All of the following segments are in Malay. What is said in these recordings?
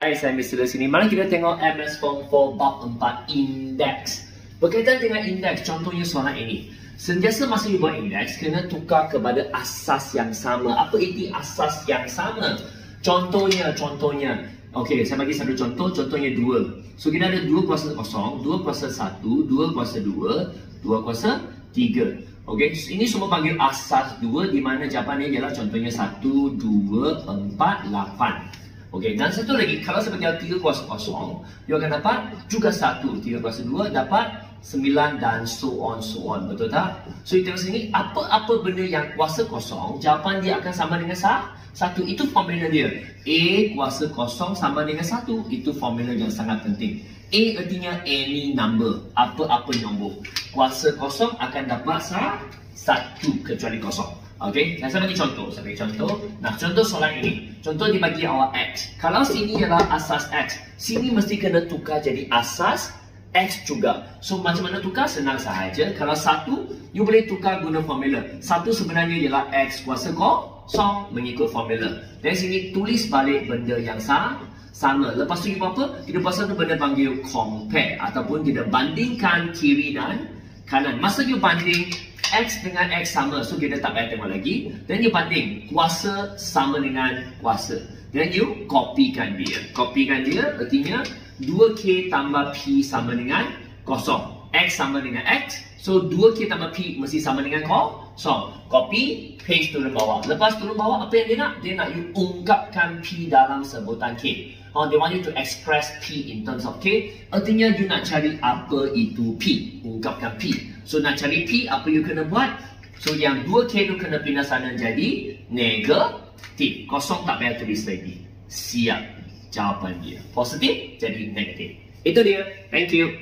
Hai, saya Mr. Di sini. Mari kita tengok MS Form 4 bab 4 indeks. Berkaitan dengan indeks, contohnya soalan ini. Sentiasa masa you buat indeks, kena tukar kepada asas yang sama. Apa itu asas yang sama? Contohnya. Okey, saya bagi satu contoh. Contohnya 2. So, kita ada 2 kuasa 0, 2 kuasa 1, 2 kuasa 2, 2 kuasa 3. Okey, ini semua panggil asas 2 di mana jawapan ini ialah contohnya 1, 2, 4, 8. Okey, dan satu lagi, kalau seperti 3 kuasa 0, you akan dapat juga 1. 3 kuasa 2 dapat 9 dan so on. Betul tak? So, kita tengok sini, apa-apa benda yang kuasa 0, jawapan dia akan sama dengan 1. Itu formula dia. A kuasa 0 sama dengan 1. Itu formula yang sangat penting. A artinya any number. Apa-apa nombor. Kuasa 0 akan dapat 1 kecuali 0. Okey, saya bagi contoh. Nah, contoh soalan ini. Contoh dibagi awak X. Kalau sini ialah asas X, sini mesti kena tukar jadi asas X juga. So, macam mana tukar? Senang sahaja. Kalau 1, you boleh tukar guna formula. 1 sebenarnya ialah X kuasa 0 mengikut formula. Dan sini tulis balik benda yang sama. Lepas tu you buat apa? Kita buat satu benda panggil compare. Ataupun kita bandingkan kiri dan kanan. Masa you banding, X dengan X sama, so kita tak payah tengok lagi. Dan you banding, kuasa sama dengan kuasa. Dan you copykan dia. Artinya 2K tambah P sama dengan 0. X sama dengan X, so 2K tambah P mesti sama dengan 0. Copy, paste turun bawah. Lepas turun bawah, apa yang dia nak? Dia nak you ungkapkan P dalam sebutan K. They want you to express P in terms of K. Artinya you nak cari apa itu P. Ungkapkan P. So, nak cari P, apa you kena buat? So, yang 2K tu kena pindah sana jadi negatif. 0 tak payah tulis lagi. Siap jawapan dia. Positif jadi negatif. Itu dia. Thank you.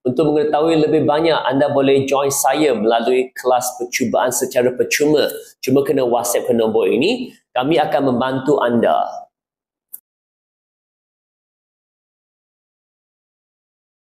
Untuk mengetahui lebih banyak, anda boleh join saya melalui kelas percubaan secara percuma. Cuma kena WhatsApp ke nombor ini. Kami akan membantu anda.